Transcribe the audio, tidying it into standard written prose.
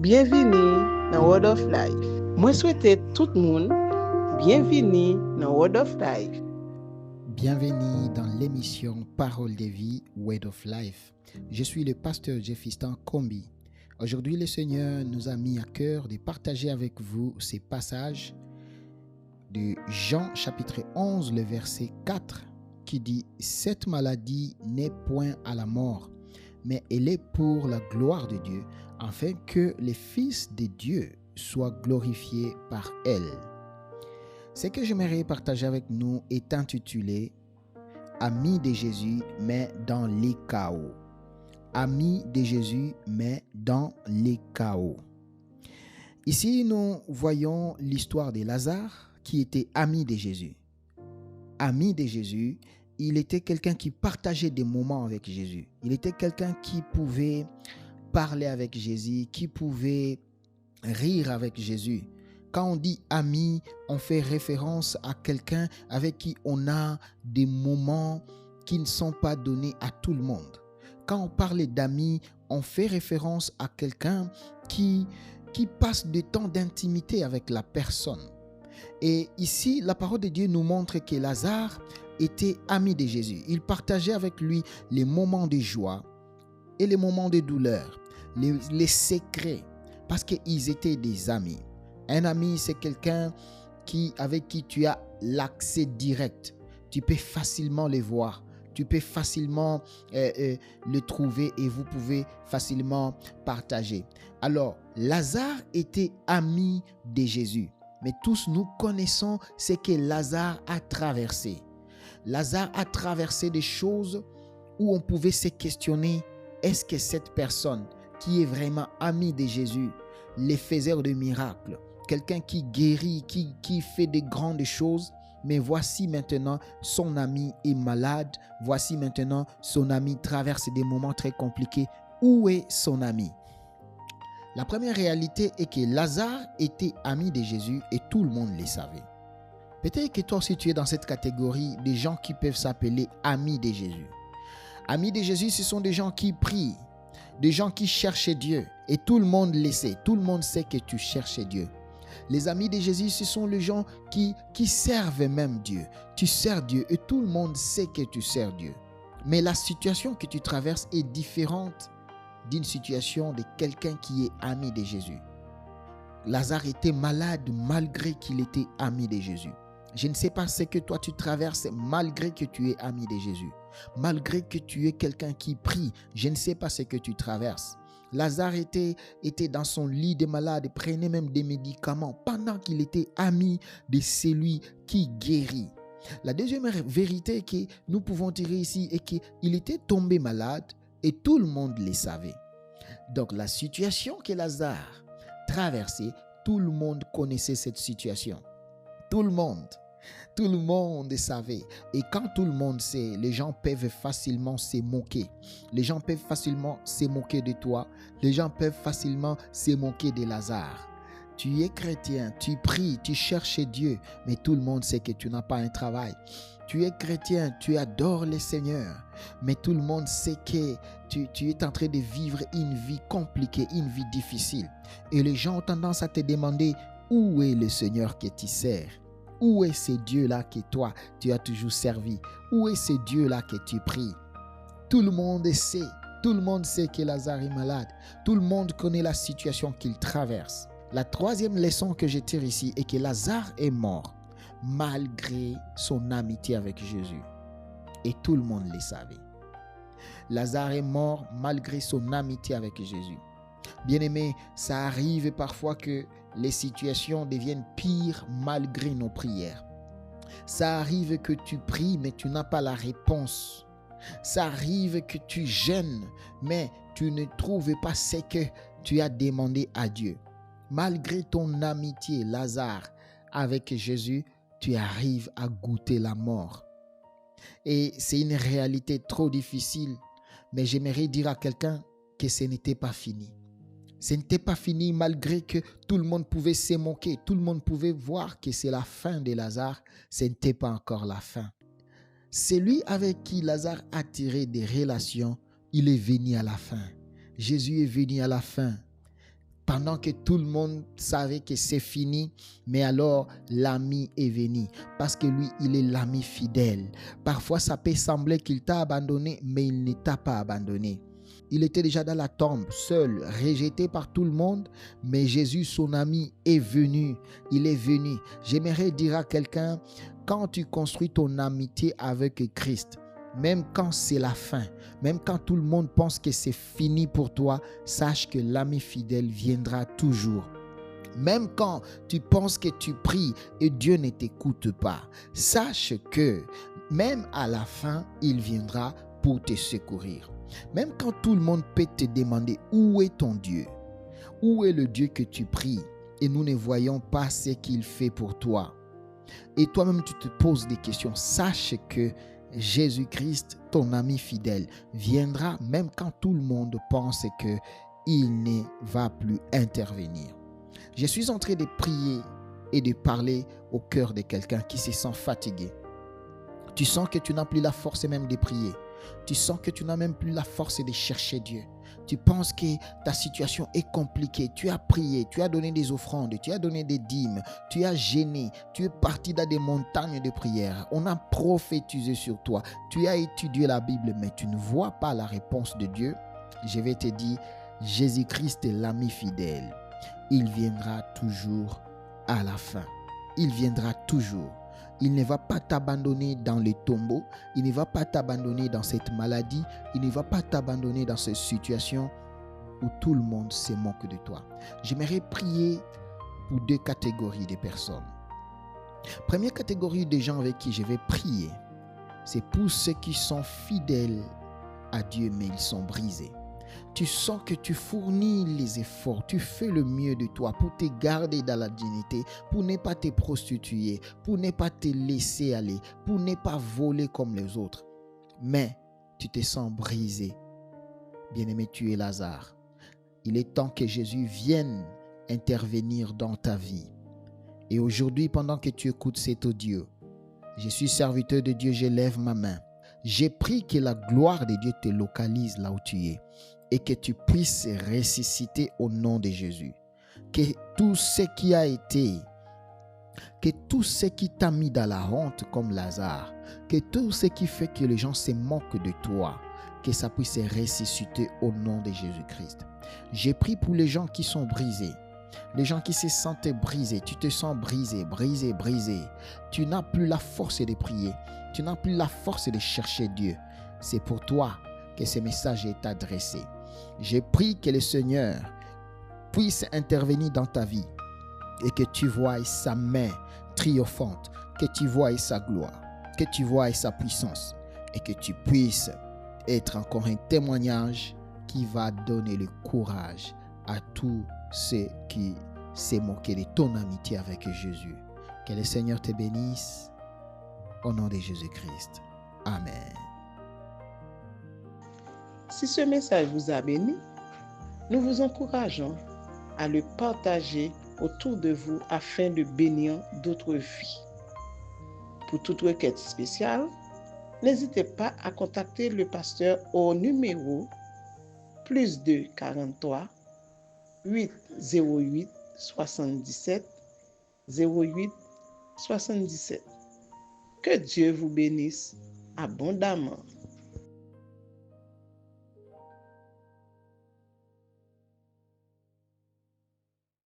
Bienvenue dans Word of Life. Moi souhaite tout le monde bienvenue dans Word of Life. Bienvenue dans l'émission Parole de vie Word of Life. Je suis le pasteur Jeffistan Kombi. Aujourd'hui, le Seigneur nous a mis à cœur de partager avec vous ces passages de Jean chapitre 11, le verset 4, qui dit « Cette maladie n'est point à la mort, mais elle est pour la gloire de Dieu, afin que le Fils de Dieu soit glorifié par elle. » Ce que j'aimerais partager avec nous est intitulé « Amis de Jésus, mais dans les chaos ». Amis de Jésus, mais dans les chaos. Ici, nous voyons l'histoire de Lazare qui était ami de Jésus. Ami de Jésus, il était quelqu'un qui partageait des moments avec Jésus. Il était quelqu'un qui pouvait parler avec Jésus, qui pouvait rire avec Jésus. Quand on dit ami, on fait référence à quelqu'un avec qui on a des moments qui ne sont pas donnés à tout le monde. Quand on parle d'amis, on fait référence à quelqu'un qui passe du temps d'intimité avec la personne. Et ici, la parole de Dieu nous montre que Lazare était ami de Jésus. Il partageait avec lui les moments de joie et les moments de douleur, les secrets, parce qu'ils étaient des amis. Un ami, c'est quelqu'un avec qui tu as l'accès direct. Tu peux facilement le voir. Tu peux facilement le trouver et vous pouvez facilement partager. Alors, Lazare était ami de Jésus. Mais tous nous connaissons ce que Lazare a traversé. Lazare a traversé des choses où on pouvait se questionner, est-ce que cette personne qui est vraiment ami de Jésus, le faiseur de miracles, quelqu'un qui guérit, qui fait de grandes choses, mais voici maintenant son ami est malade, voici maintenant son ami traverse des moments très compliqués. Où est son ami? La première réalité est que Lazare était ami de Jésus et tout le monde le savait. Peut-être que toi aussi tu es dans cette catégorie des gens qui peuvent s'appeler amis de Jésus. Amis de Jésus, ce sont des gens qui prient, des gens qui cherchent Dieu et tout le monde le sait. Tout le monde sait que tu cherches Dieu. Les amis de Jésus, ce sont les gens qui servent même Dieu. Tu sers Dieu et tout le monde sait que tu sers Dieu. Mais la situation que tu traverses est différente d'une situation de quelqu'un qui est ami de Jésus. Lazare était malade malgré qu'il était ami de Jésus. Je ne sais pas ce que toi tu traverses malgré que tu es ami de Jésus. Malgré que tu es quelqu'un qui prie, je ne sais pas ce que tu traverses. Lazare était dans son lit de malade, prenait même des médicaments pendant qu'il était ami de celui qui guérit. La deuxième vérité que nous pouvons tirer ici est qu'il était tombé malade et tout le monde le savait. Donc la situation que Lazare traversait, tout le monde connaissait cette situation. Tout le monde savait. Et quand tout le monde sait, les gens peuvent facilement se moquer. Les gens peuvent facilement se moquer de toi. Les gens peuvent facilement se moquer de Lazare. Tu es chrétien, tu pries, tu cherches Dieu, mais tout le monde sait que tu n'as pas un travail. Tu es chrétien, tu adores le Seigneur, mais tout le monde sait que tu es en train de vivre une vie compliquée, une vie difficile. Et les gens ont tendance à te demander, où est le Seigneur que tu sers? Où est ce Dieu-là que toi, tu as toujours servi? Où est ce Dieu-là que tu pries? Tout le monde sait que Lazare est malade. Tout le monde connaît la situation qu'il traverse. La troisième leçon que je tire ici est que Lazare est mort malgré son amitié avec Jésus. Et tout le monde le savait. Lazare est mort malgré son amitié avec Jésus. Bien-aimé, ça arrive parfois que les situations deviennent pires malgré nos prières. Ça arrive que tu pries, mais tu n'as pas la réponse. Ça arrive que tu gênes, mais tu ne trouves pas ce que tu as demandé à Dieu. Malgré ton amitié, Lazare, avec Jésus, tu arrives à goûter la mort. Et c'est une réalité trop difficile, mais j'aimerais dire à quelqu'un que ce n'était pas fini. Ce n'était pas fini malgré que tout le monde pouvait se moquer. Tout le monde pouvait voir que c'est la fin de Lazare. Ce n'était pas encore la fin. Celui avec qui Lazare a tiré des relations, il est venu à la fin. Jésus est venu à la fin. pendant que tout le monde savait que c'est fini, mais alors l'ami est venu, parce que lui, il est l'ami fidèle. Parfois, ça peut sembler qu'il t'a abandonné, mais il ne t'a pas abandonné. Il était déjà dans la tombe, seul, rejeté par tout le monde, mais Jésus, son ami, est venu. Il est venu. J'aimerais dire à quelqu'un, quand tu construis ton amitié avec Christ, même quand c'est la fin, même quand tout le monde pense que c'est fini pour toi, sache que l'ami fidèle viendra toujours. Même quand tu penses que tu pries et Dieu ne t'écoute pas, sache que même à la fin, il viendra pour te secourir. Même quand tout le monde peut te demander où est ton Dieu, où est le Dieu que tu pries et nous ne voyons pas ce qu'il fait pour toi. Et toi-même tu te poses des questions, sache que Jésus-Christ, ton ami fidèle, viendra même quand tout le monde pense qu'il ne va plus intervenir. Je suis en train de prier et de parler au cœur de quelqu'un qui se sent fatigué. Tu sens que tu n'as plus la force même de prier. Tu sens que tu n'as même plus la force de chercher Dieu. Tu penses que ta situation est compliquée. Tu as prié, tu as donné des offrandes, tu as donné des dîmes, tu as gêné, tu es parti dans des montagnes de prière. On a prophétisé sur toi. Tu as étudié la Bible, mais tu ne vois pas la réponse de Dieu. Je vais te dire, Jésus-Christ est l'ami fidèle. Il viendra toujours à la fin. Il viendra toujours. Il ne va pas t'abandonner dans le tombeau. Il ne va pas t'abandonner dans cette maladie. Il ne va pas t'abandonner dans cette situation où tout le monde se moque de toi. J'aimerais prier pour deux catégories de personnes. Première catégorie de gens avec qui je vais prier, c'est pour ceux qui sont fidèles à Dieu, mais ils sont brisés. Tu sens que tu fournis les efforts, tu fais le mieux de toi pour te garder dans la dignité, pour ne pas te prostituer, pour ne pas te laisser aller, pour ne pas voler comme les autres. Mais tu te sens brisé. Bien-aimé, tu es Lazare. Il est temps que Jésus vienne intervenir dans ta vie. Et aujourd'hui, pendant que tu écoutes cet audio, je suis serviteur de Dieu, je lève ma main. J'ai pris que la gloire de Dieu te localise là où tu es et que tu puisses ressusciter au nom de Jésus. Que tout ce qui a été, que tout ce qui t'a mis dans la honte comme Lazare, que tout ce qui fait que les gens se moquent de toi, que ça puisse ressusciter au nom de Jésus-Christ. J'ai prié pour les gens qui sont brisés. Les gens qui se sentent brisés, tu te sens brisé. Tu n'as plus la force de prier. Tu n'as plus la force de chercher Dieu. C'est pour toi que ce message est adressé. J'ai prié que le Seigneur puisse intervenir dans ta vie et que tu voies sa main triomphante, que tu voies sa gloire, que tu voies sa puissance et que tu puisses être encore un témoignage qui va donner le courage à tous ceux qui s'est moqué de ton amitié avec Jésus. Que le Seigneur te bénisse au nom de Jésus-Christ. Amen. Si ce message vous a béni, nous vous encourageons à le partager autour de vous afin de bénir d'autres vies. Pour toute requête spéciale, n'hésitez pas à contacter le pasteur au numéro +2 43 808 77 08 77. Que Dieu vous bénisse abondamment.